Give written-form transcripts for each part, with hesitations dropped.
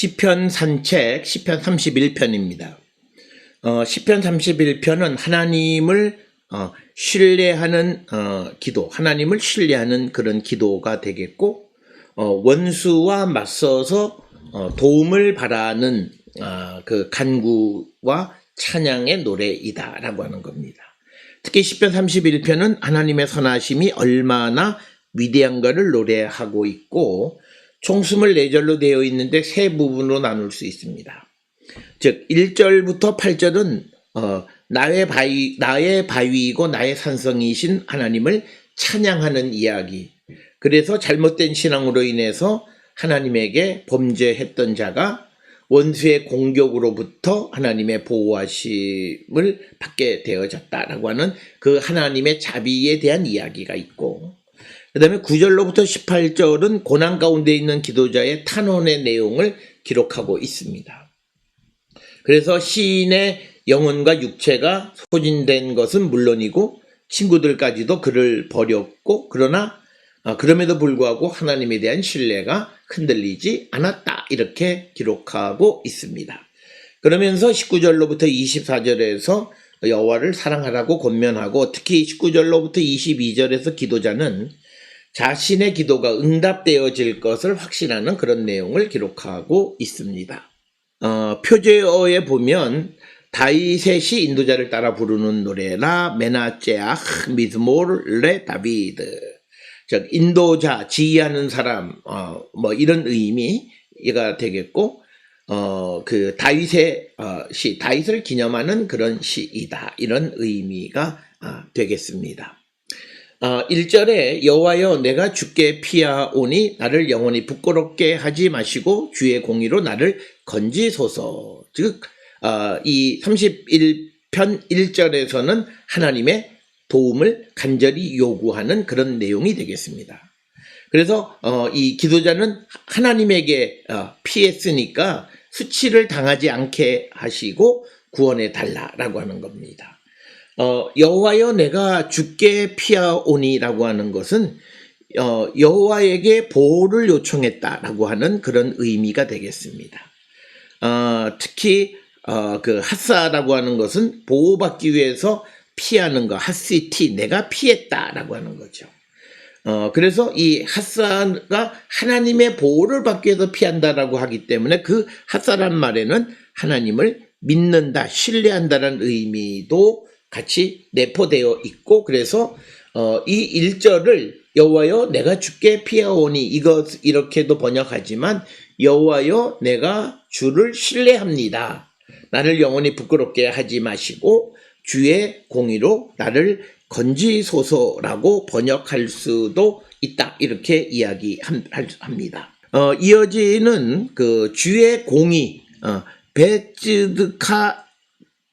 시편 산책 시편 31편입니다. 시편 31편은 하나님을 신뢰하는 기도, 하나님을 신뢰하는 그런 기도가 되겠고, 원수와 맞서서 도움을 바라는 그 간구와 찬양의 노래이다라고 하는 겁니다. 특히 시편 31편은 하나님의 선하심이 얼마나 위대한가를 노래하고 있고, 총 24절로 되어 있는데 세 부분으로 나눌 수 있습니다. 즉 1절부터 8절은 나의 바위이고 나의 산성이신 하나님을 찬양하는 이야기. 그래서 잘못된 신앙으로 인해서 하나님에게 범죄했던 자가 원수의 공격으로부터 하나님의 보호하심을 받게 되어졌다라고 하는 그 하나님의 자비에 대한 이야기가 있고, 그 다음에 9절로부터 18절은 고난 가운데 있는 기도자의 탄원의 내용을 기록하고 있습니다. 그래서 시인의 영혼과 육체가 소진된 것은 물론이고 친구들까지도 그를 버렸고, 그러나 그럼에도 불구하고 하나님에 대한 신뢰가 흔들리지 않았다, 이렇게 기록하고 있습니다. 그러면서 19절로부터 24절에서 여호와를 사랑하라고 권면하고, 특히 19절로부터 22절에서 기도자는 자신의 기도가 응답되어질 것을 확신하는 그런 내용을 기록하고 있습니다. 표제어에 보면 다윗의 인도자를 따라 부르는 노래라 메나체아 미즈몰 레 다비드, 즉 인도자, 지휘하는 사람, 뭐 이런 의미가 되겠고, 그 다윗의 시, 다윗을 기념하는 그런 시이다, 이런 의미가 되겠습니다. 1절에 여호와여 내가 주께 피하오니 나를 영원히 부끄럽게 하지 마시고 주의 공의로 나를 건지소서. 즉 이 31편 1절에서는 하나님의 도움을 간절히 요구하는 그런 내용이 되겠습니다. 그래서 이 기도자는 하나님에게 피했으니까 수치를 당하지 않게 하시고 구원해 달라라고 하는 겁니다. 여호와여 내가 주께 피하오니라고 하는 것은 여호와에게 보호를 요청했다라고 하는 그런 의미가 되겠습니다. 특히 그 핫사라고 하는 것은 보호받기 위해서 피하는 거, 핫시티, 내가 피했다라고 하는 거죠. 그래서 이 핫사가 하나님의 보호를 받기 위해서 피한다라고 하기 때문에 그 핫사란 말에는 하나님을 믿는다, 신뢰한다라는 의미도 같이 내포되어 있고, 그래서 이 1절을 여호와여 내가 주께 피하오니, 이렇게도 번역하지만 여호와여 내가 주를 신뢰합니다, 나를 영원히 부끄럽게 하지 마시고 주의 공의로 나를 건지소서라고 번역할 수도 있다, 이렇게 이야기합니다. 이어지는 그 주의 공의, 베츠드카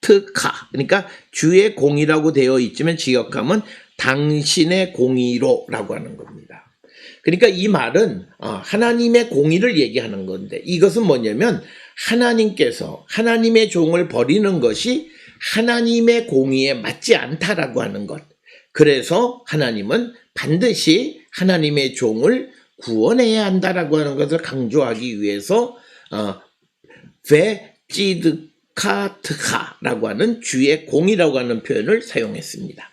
특하, 그러니까 주의 공의라고 되어 있지만 직역하면 당신의 공의로라고 하는 겁니다. 그러니까 이 말은 하나님의 공의를 얘기하는 건데, 이것은 뭐냐면 하나님께서 하나님의 종을 버리는 것이 하나님의 공의에 맞지 않다라고 하는 것. 그래서 하나님은 반드시 하나님의 종을 구원해야 한다라고 하는 것을 강조하기 위해서 베찌드카트카라고 하는 주의 공의라고 하는 표현을 사용했습니다.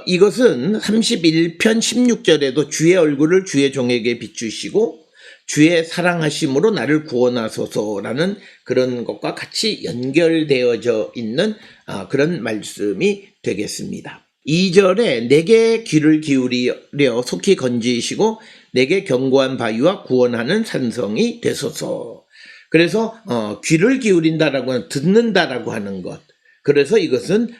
이것은 31편 16절에도 주의 얼굴을 주의 종에게 비추시고 주의 사랑하심으로 나를 구원하소서라는 그런 것과 같이 연결되어져 있는 그런 말씀이 되겠습니다. 2절에 내게 귀를 기울이려 속히 건지시고 내게 견고한 바위와 구원하는 산성이 되소서. 그래서 귀를 기울인다라고 하는, 듣는다라고 하는 것. 그래서 이것은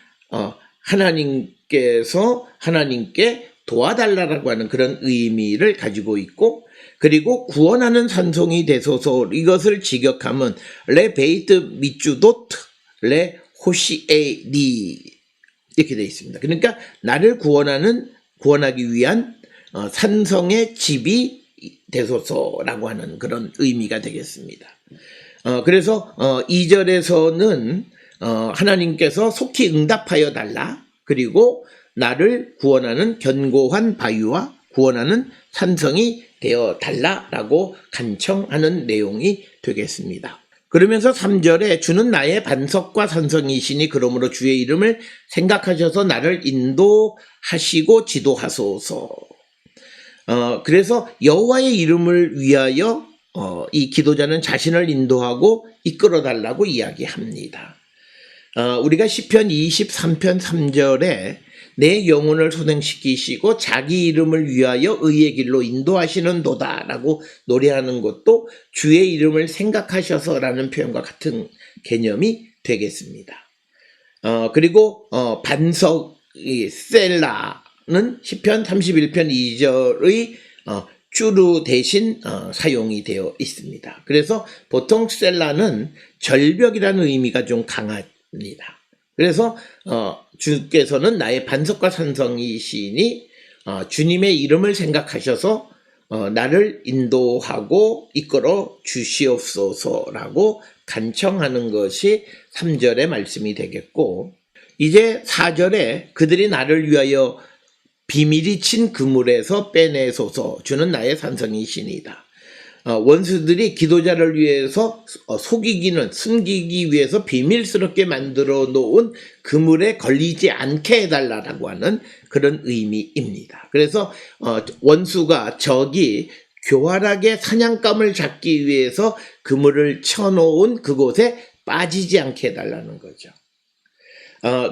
하나님께서 하나님께 도와달라고 하는 그런 의미를 가지고 있고, 그리고 구원하는 산성이 되소서, 이것을 직역하면 레 베이트 미주도트 레 호시에니 이렇게 되어 있습니다. 그러니까 나를 구원하기 위한 산성의 집이 되소서라고 하는 그런 의미가 되겠습니다. 그래서 2절에서는 하나님께서 속히 응답하여 달라, 그리고 나를 구원하는 견고한 바위와 구원하는 산성이 되어 달라라고 간청하는 내용이 되겠습니다. 그러면서 3절에 주는 나의 반석과 산성이시니 그러므로 주의 이름을 생각하셔서 나를 인도하시고 지도하소서. 그래서 여호와의 이름을 위하여 이 기도자는 자신을 인도하고 이끌어 달라고 이야기합니다. 우리가 시편 23편 3절에 내 영혼을 소생시키시고 자기 이름을 위하여 의의 길로 인도하시는도다 라고 노래하는 것도 주의 이름을 생각하셔서라는 표현과 같은 개념이 되겠습니다. 그리고 반석 셀라는 시편 31편 2절의 주루 대신 사용이 되어 있습니다. 그래서 보통 셀라는 절벽이라는 의미가 좀 강합니다. 그래서 주께서는 나의 반석과 산성이시니 주님의 이름을 생각하셔서 나를 인도하고 이끌어 주시옵소서라고 간청하는 것이 3절의 말씀이 되겠고, 이제 4절에 그들이 나를 위하여 비밀이 친 그물에서 빼내소서 주는 나의 산성이시니이다. 원수들이 기도자를 위해서 숨기기 위해서 비밀스럽게 만들어 놓은 그물에 걸리지 않게 해달라고 하는 그런 의미입니다. 그래서 원수가 적이 교활하게 사냥감을 잡기 위해서 그물을 쳐놓은 그곳에 빠지지 않게 해달라는 거죠.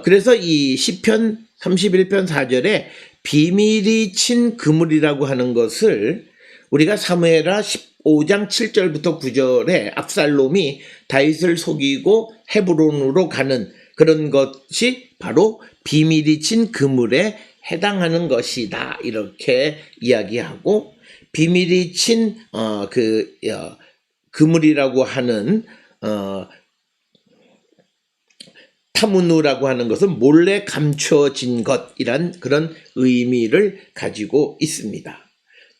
그래서 이 시편 31편 4절에 비밀이 친 그물이라고 하는 것을 우리가 사무엘하 15장 7절부터 9절에 압살롬이 다윗을 속이고 헤브론으로 가는 그런 것이 바로 비밀이 친 그물에 해당하는 것이다 이렇게 이야기하고, 비밀이 친 그물이라고 하는 타무누라고 하는 것은 몰래 감춰진 것이란 그런 의미를 가지고 있습니다.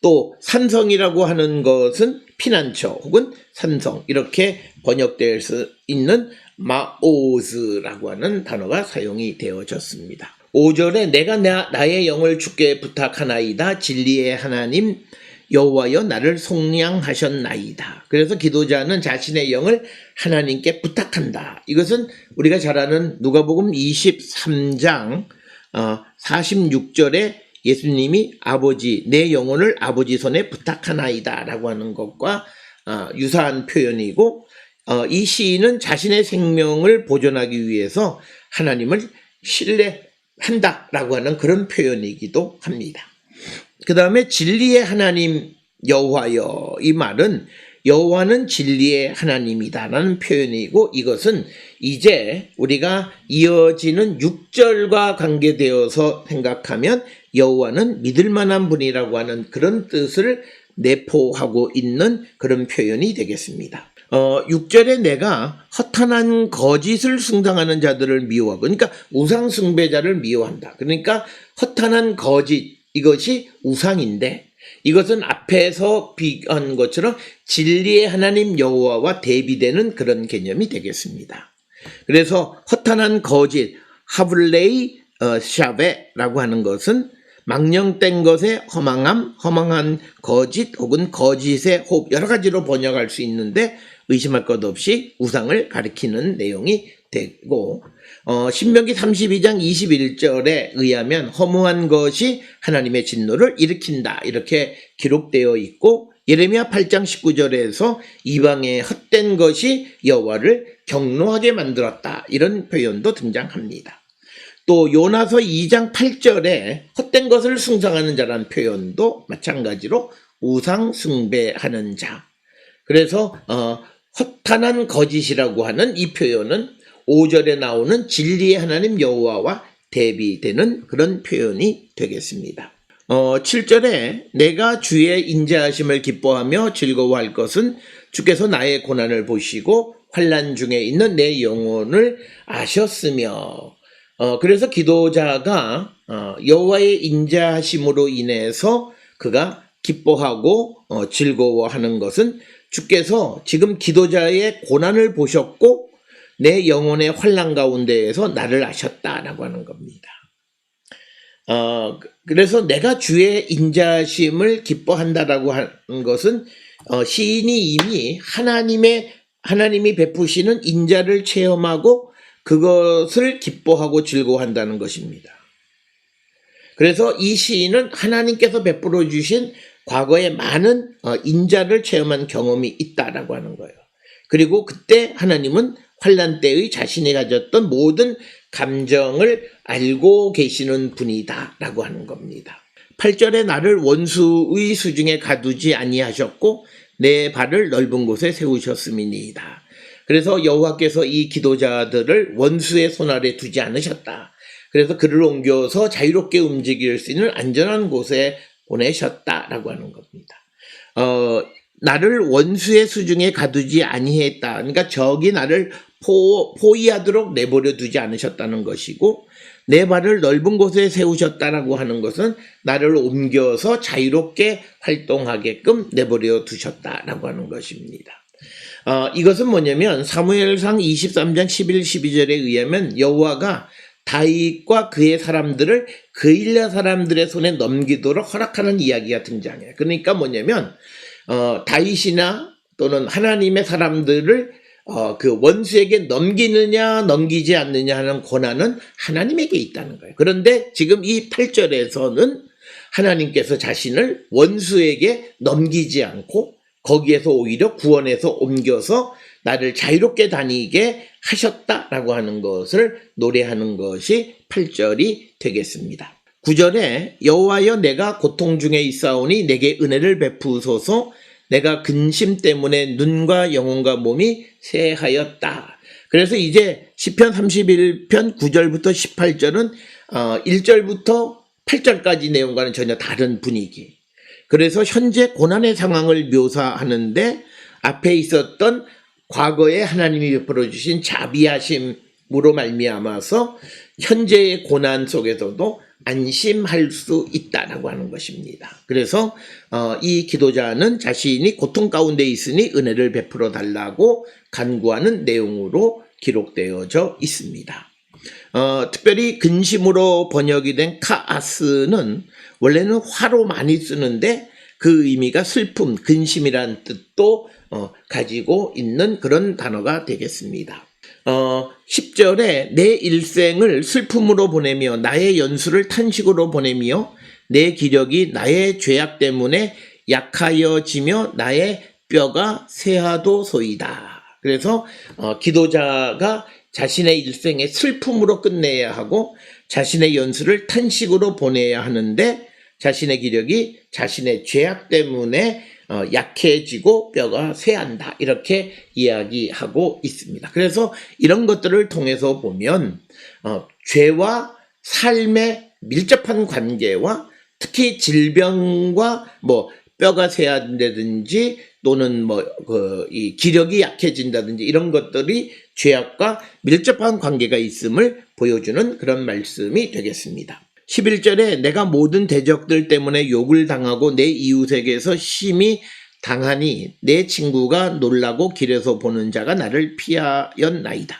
또 산성이라고 하는 것은 피난처 혹은 산성 이렇게 번역될 수 있는 마오즈라고 하는 단어가 사용이 되어졌습니다. 5절에 내가 나의 영을 주께 부탁하나이다 진리의 하나님 여호와여 나를 속량하셨나이다. 그래서 기도자는 자신의 영을 하나님께 부탁한다. 이것은 우리가 잘 아는 누가복음 23장 46절에 예수님이 아버지 내 영혼을 아버지 손에 부탁하나이다 라고 하는 것과 유사한 표현이고, 이 시인은 자신의 생명을 보존하기 위해서 하나님을 신뢰한다 라고 하는 그런 표현이기도 합니다. 그 다음에 진리의 하나님 여호와여, 이 말은 여호와는 진리의 하나님이다 라는 표현이고, 이것은 이제 우리가 이어지는 6절과 관계되어서 생각하면 여호와는 믿을만한 분이라고 하는 그런 뜻을 내포하고 있는 그런 표현이 되겠습니다. 6절에 내가 허탄한 거짓을 숭상하는 자들을 미워하고, 그러니까 우상 숭배자를 미워한다. 그러니까 허탄한 거짓, 이것이 우상인데 이것은 앞에서 비한 것처럼 진리의 하나님 여호와와 대비되는 그런 개념이 되겠습니다. 그래서 허탄한 거짓, 하블레이 샤베라고 하는 것은 망령된 것의 허망함, 허망한 거짓 혹은 거짓의 호흡, 여러 가지로 번역할 수 있는데 의심할 것 없이 우상을 가리키는 내용이 되고, 신명기 32장 21절에 의하면 허무한 것이 하나님의 진노를 일으킨다 이렇게 기록되어 있고, 예레미야 8장 19절에서 이방의 헛된 것이 여호와를 경노하게 만들었다 이런 표현도 등장합니다. 또 요나서 2장 8절에 헛된 것을 숭상하는 자라는 표현도 마찬가지로 우상 숭배하는 자. 그래서 허탄한 거짓이라고 하는 이 표현은 5절에 나오는 진리의 하나님 여호와와 대비되는 그런 표현이 되겠습니다. 7절에 내가 주의 인자하심을 기뻐하며 즐거워할 것은 주께서 나의 고난을 보시고 환난 중에 있는 내 영혼을 아셨으며, 그래서 기도자가 여호와의 인자하심으로 인해서 그가 기뻐하고 즐거워하는 것은 주께서 지금 기도자의 고난을 보셨고 내 영혼의 환난 가운데에서 나를 아셨다라고 하는 겁니다. 그래서 내가 주의 인자심을 기뻐한다라고 하는 것은 시인이 이미 하나님이 베푸시는 인자를 체험하고 그것을 기뻐하고 즐거워한다는 것입니다. 그래서 이 시인은 하나님께서 베풀어 주신 과거에 많은 인자를 체험한 경험이 있다라고 하는 거예요. 그리고 그때 하나님은 환난 때의 자신이 가졌던 모든 감정을 알고 계시는 분이다라고 하는 겁니다. 8절에 나를 원수의 수중에 가두지 아니하셨고 내 발을 넓은 곳에 세우셨음이니이다. 그래서 여호와께서 이 기도자들을 원수의 손 아래 두지 않으셨다. 그래서 그를 옮겨서 자유롭게 움직일 수 있는 안전한 곳에 보내셨다라고 하는 겁니다. 나를 원수의 수중에 가두지 아니했다. 그러니까 적이 나를 포위하도록 내버려 두지 않으셨다는 것이고, 내 발을 넓은 곳에 세우셨다라고 하는 것은 나를 옮겨서 자유롭게 활동하게끔 내버려 두셨다라고 하는 것입니다. 이것은 뭐냐면 사무엘상 23장 11, 12절에 의하면 여호와가 다윗과 그의 사람들을 그일랴 사람들의 손에 넘기도록 허락하는 이야기가 등장해요. 그러니까 뭐냐면 다윗이나 또는 하나님의 사람들을 그 원수에게 넘기느냐 넘기지 않느냐 하는 권한은 하나님에게 있다는 거예요. 그런데 지금 이 8절에서는 하나님께서 자신을 원수에게 넘기지 않고 거기에서 오히려 구원해서 옮겨서 나를 자유롭게 다니게 하셨다라고 하는 것을 노래하는 것이 8절이 되겠습니다. 9절에 여호와여 내가 고통 중에 있사오니 내게 은혜를 베푸소서 내가 근심 때문에 눈과 영혼과 몸이 쇠하였다. 그래서 이제 시편 31편 9절부터 18절은 1절부터 8절까지 내용과는 전혀 다른 분위기. 그래서 현재 고난의 상황을 묘사하는데 앞에 있었던 과거에 하나님이 베풀어 주신 자비하심으로 말미암아서 현재의 고난 속에서도 안심할 수 있다라고 하는 것입니다. 그래서 이 기도자는 자신이 고통 가운데 있으니 은혜를 베풀어 달라고 간구하는 내용으로 기록되어져 있습니다. 특별히 근심으로 번역이 된 카아스는 원래는 화로 많이 쓰는데 그 의미가 슬픔, 근심이라는 뜻도 가지고 있는 그런 단어가 되겠습니다. 10절에 내 일생을 슬픔으로 보내며 나의 연수를 탄식으로 보내며 내 기력이 나의 죄악 때문에 약하여지며 나의 뼈가 쇠하도소이다. 그래서 기도자가 자신의 일생에 슬픔으로 끝내야 하고 자신의 연수를 탄식으로 보내야 하는데 자신의 기력이 자신의 죄악 때문에 약해지고 뼈가 쇠한다. 이렇게 이야기하고 있습니다. 그래서 이런 것들을 통해서 보면 죄와 삶의 밀접한 관계와 특히 질병과 뼈가 쇠한다든지 또는 이 기력이 약해진다든지 이런 것들이 죄악과 밀접한 관계가 있음을 보여주는 그런 말씀이 되겠습니다. 11절에 내가 모든 대적들 때문에 욕을 당하고 내 이웃에게서 심히 당하니 내 친구가 놀라고 길에서 보는 자가 나를 피하였나이다.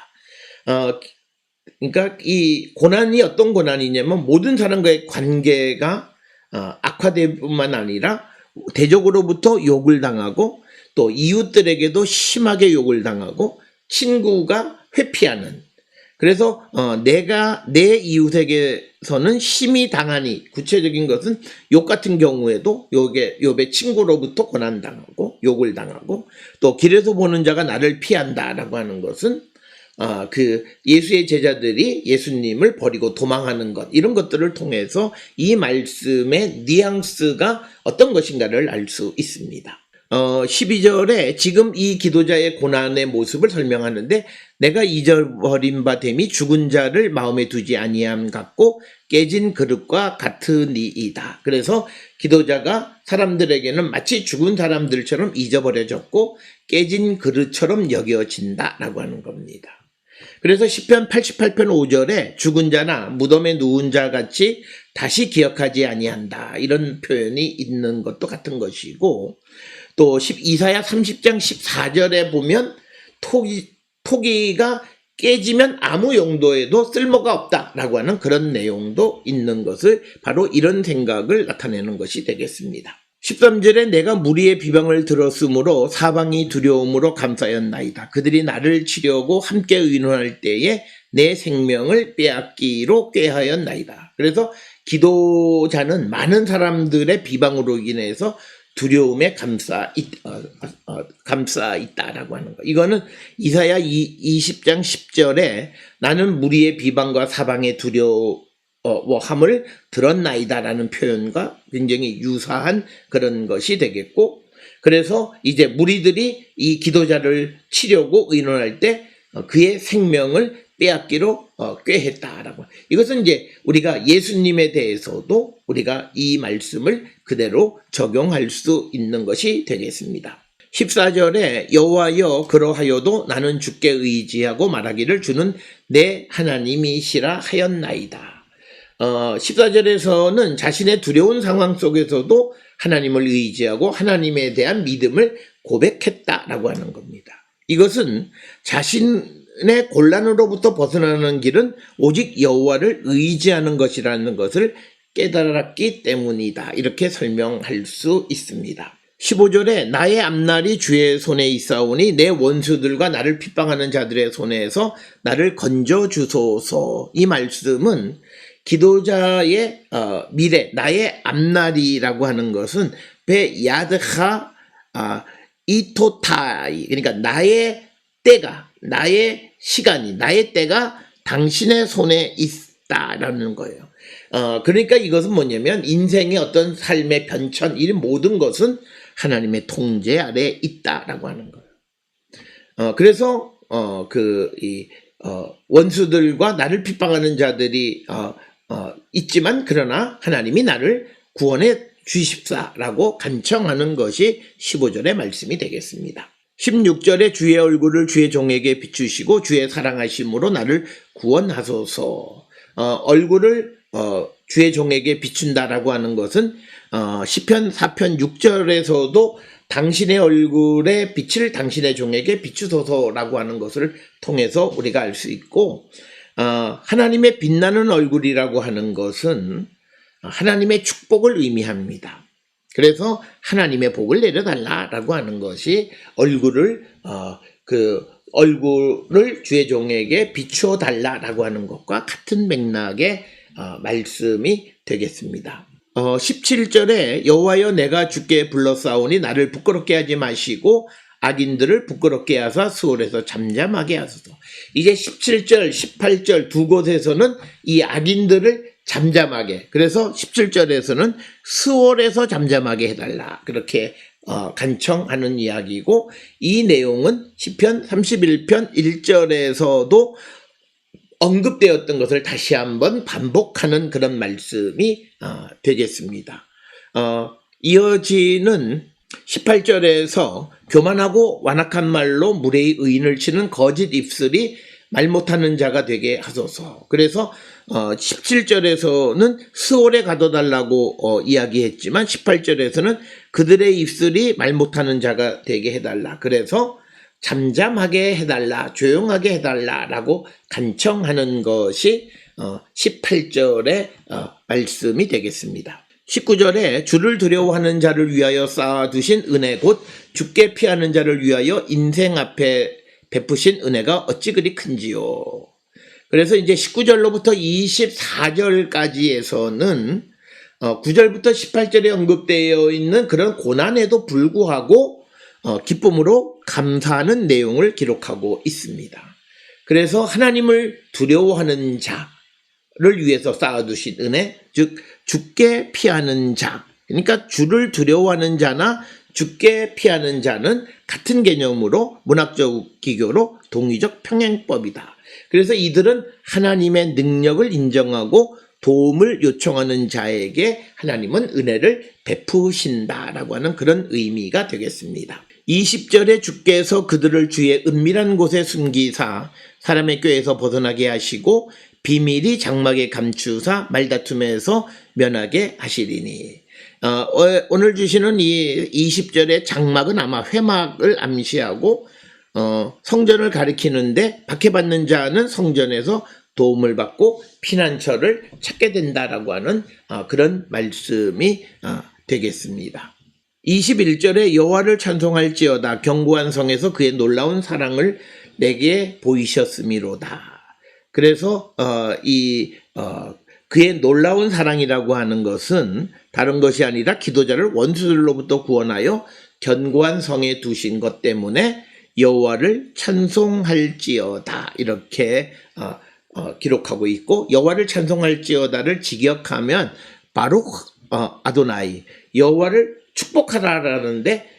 그러니까 이 고난이 어떤 고난이냐면 모든 사람과의 관계가 악화될 뿐만 아니라 대적으로부터 욕을 당하고 또 이웃들에게도 심하게 욕을 당하고 친구가 회피하는, 그래서 내가 내 이웃에게서는 심히 당하니, 구체적인 것은 욕 같은 경우에도 욥의 친구로부터 고난당하고 욕을 당하고 또 길에서 보는 자가 나를 피한다라고 하는 것은 그 예수의 제자들이 예수님을 버리고 도망하는 것, 이런 것들을 통해서 이 말씀의 뉘앙스가 어떤 것인가를 알 수 있습니다. 12절에 지금 이 기도자의 고난의 모습을 설명하는데 내가 잊어버린 바 됨이 죽은 자를 마음에 두지 아니함 같고 깨진 그릇과 같으니이다. 그래서 기도자가 사람들에게는 마치 죽은 사람들처럼 잊어버려졌고 깨진 그릇처럼 여겨진다라고 하는 겁니다. 그래서 시편 88편 5절에 죽은 자나 무덤에 누운 자 같이 다시 기억하지 아니한다, 이런 표현이 있는 것도 같은 것이고, 또 이사야 30장 14절에 보면 토기가 깨지면 아무 용도에도 쓸모가 없다라고 하는 그런 내용도 있는 것을 바로 이런 생각을 나타내는 것이 되겠습니다. 13절에 내가 무리의 비방을 들었으므로 사방이 두려움으로 감싸였나이다. 그들이 나를 치려고 함께 의논할 때에 내 생명을 빼앗기로 꾀하였나이다. 그래서 기도자는 많은 사람들의 비방으로 인해서 두려움에 감싸 있다라고 하는 거. 이거는 이사야 20장 10절에 나는 무리의 비방과 사방의 두려워함을 들었나이다라는 표현과 굉장히 유사한 그런 것이 되겠고, 그래서 이제 무리들이 이 기도자를 치려고 의논할 때 그의 생명을 빼앗기로 꾀했다라고. 이것은 이제 우리가 예수님에 대해서도 우리가 이 말씀을 그대로 적용할 수 있는 것이 되겠습니다. 14절에 여호와여 그러하여도 나는 주께 의지하고 말하기를 주는 내 하나님이시라 하였나이다. 14절에서는 자신의 두려운 상황 속에서도 하나님을 의지하고 하나님에 대한 믿음을 고백했다라고 하는 겁니다. 이것은 자신의 곤란으로부터 벗어나는 길은 오직 여호와를 의지하는 것이라는 것을 깨달았기 때문이다. 이렇게 설명할 수 있습니다. 15절에 나의 앞날이 주의 손에 있사오니 내 원수들과 나를 핍박하는 자들의 손에서 나를 건져 주소서. 이 말씀은 기도자의 미래, 나의 앞날이라고 하는 것은 베야드하 이토타이, 그러니까 나의 때가, 나의 시간이, 나의 때가 당신의 손에 있다라는 거예요. 그러니까 이것은 뭐냐면 인생의 어떤 삶의 변천, 이 모든 것은 하나님의 통제 아래에 있다라고 하는 거예요. 그래서 원수들과 나를 핍박하는 자들이 있지만 그러나 하나님이 나를 구원해 주십사라고 간청하는 것이 15절의 말씀이 되겠습니다. 16절에 주의 얼굴을 주의 종에게 비추시고 주의 사랑하심으로 나를 구원하소서. 얼굴을 주의 종에게 비춘다라고 하는 것은 시편 4편 6절에서도 당신의 얼굴의 빛을 당신의 종에게 비추소서라고 하는 것을 통해서 우리가 알 수 있고, 하나님의 빛나는 얼굴이라고 하는 것은 하나님의 축복을 의미합니다. 그래서 하나님의 복을 내려달라라고 하는 것이 얼굴을 주의 종에게 비추어 달라라고 하는 것과 같은 맥락의 말씀이 되겠습니다. 17절에 여호와여 내가 주께 불러싸오니 나를 부끄럽게 하지 마시고 악인들을 부끄럽게 하사 수월에서 잠잠하게 하소서. 이제 17절, 18절 두 곳에서는 이 악인들을 잠잠하게, 그래서 17절에서는 수월에서 잠잠하게 해달라, 그렇게 간청하는 이야기고, 이 내용은 시편 31편 1절에서도 언급되었던 것을 다시 한번 반복하는 그런 말씀이 되겠습니다. 이어지는 18절에서 교만하고 완악한 말로 무례히 의인을 치는 거짓 입술이 말 못하는 자가 되게 하소서. 그래서 17절에서는 스올에 가둬달라고 이야기했지만 18절에서는 그들의 입술이 말 못하는 자가 되게 해달라. 그래서 잠잠하게 해달라, 조용하게 해달라라고 간청하는 것이 18절의 말씀이 되겠습니다. 19절에 주를 두려워하는 자를 위하여 쌓아두신 은혜 곧 주께 피하는 자를 위하여 인생 앞에 베푸신 은혜가 어찌 그리 큰지요. 그래서 이제 19절로부터 24절까지에서는 9절부터 18절에 언급되어 있는 그런 고난에도 불구하고 기쁨으로 감사하는 내용을 기록하고 있습니다. 그래서 하나님을 두려워하는 자를 위해서 쌓아두신 은혜, 즉 주께 피하는 자, 그러니까 주를 두려워하는 자나 주께 피하는 자는 같은 개념으로 문학적 기교로 동의적 평행법이다. 그래서 이들은 하나님의 능력을 인정하고 도움을 요청하는 자에게 하나님은 은혜를 베푸신다라고 하는 그런 의미가 되겠습니다. 20절에 주께서 그들을 주의 은밀한 곳에 숨기사 사람의 꾀에서 벗어나게 하시고 비밀이 장막에 감추사 말다툼에서 면하게 하시리니. 오늘 주시는 이 20절의 장막은 아마 회막을 암시하고 성전을 가리키는데 박해받는 자는 성전에서 도움을 받고 피난처를 찾게 된다라고 하는 그런 말씀이 되겠습니다. 21절에 여호와를 찬송할지어다 견고한 성에서 그의 놀라운 사랑을 내게 보이셨음이로다. 그래서 그의 놀라운 사랑이라고 하는 것은 다른 것이 아니라 기도자를 원수들로부터 구원하여 견고한 성에 두신 것 때문에 여호와를 찬송할지어다 이렇게 기록하고 있고, 여호와를 찬송할지어다를 직역하면 바로 아도나이 여호와를 축복하라라는데,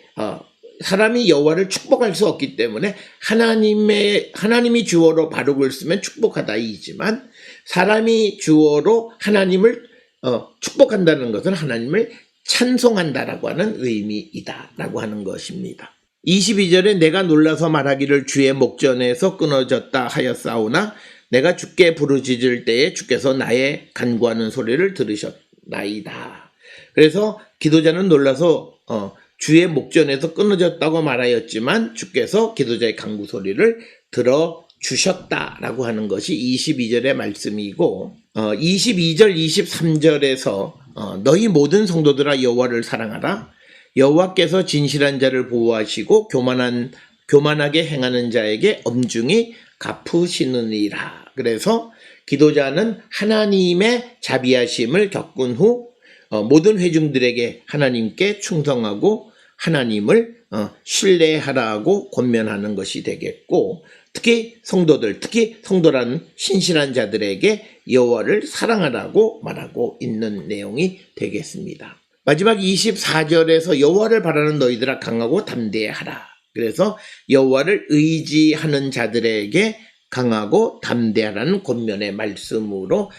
사람이 여호와를 축복할 수 없기 때문에 하나님이 주어로 바룩을 쓰면 축복하다이지만, 사람이 주어로 하나님을 축복한다는 것은 하나님을 찬송한다라고 하는 의미이다라고 하는 것입니다. 22절에 내가 놀라서 말하기를 주의 목전에서 끊어졌다 하였사오나 내가 주께 부르짖을 때에 주께서 나의 간구하는 소리를 들으셨나이다. 그래서 기도자는 놀라서 주의 목전에서 끊어졌다고 말하였지만 주께서 기도자의 간구 소리를 들어주셨다라고 하는 것이 22절의 말씀이고, 22절 23절에서 너희 모든 성도들아 여호와를 사랑하라. 여호와께서 진실한 자를 보호하시고 교만하게 행하는 자에게 엄중히 갚으시느니라. 그래서 기도자는 하나님의 자비하심을 겪은 후 모든 회중들에게 하나님께 충성하고 하나님을 신뢰하라고 권면하는 것이 되겠고, 특히 성도라는 신실한 자들에게 여호와를 사랑하라고 말하고 있는 내용이 되겠습니다. 마지막 24절에서 여호와를 바라는 너희들아 강하고 담대하라. 그래서 여호와를 의지하는 자들에게 강하고 담대하라는 권면의 말씀으로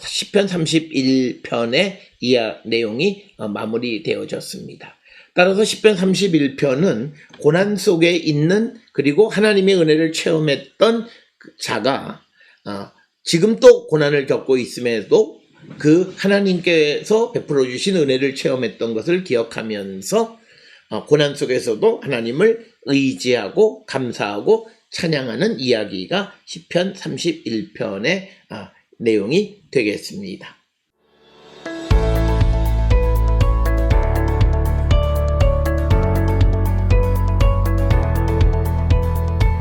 시편 31편의 이 내용이 마무리되어졌습니다. 따라서 시편 31편은 고난 속에 있는, 그리고 하나님의 은혜를 체험했던 자가 지금 또 고난을 겪고 있음에도 그 하나님께서 베풀어 주신 은혜를 체험했던 것을 기억하면서 고난 속에서도 하나님을 의지하고 감사하고 찬양하는 이야기가 시편 31편의 내용이 되겠습니다.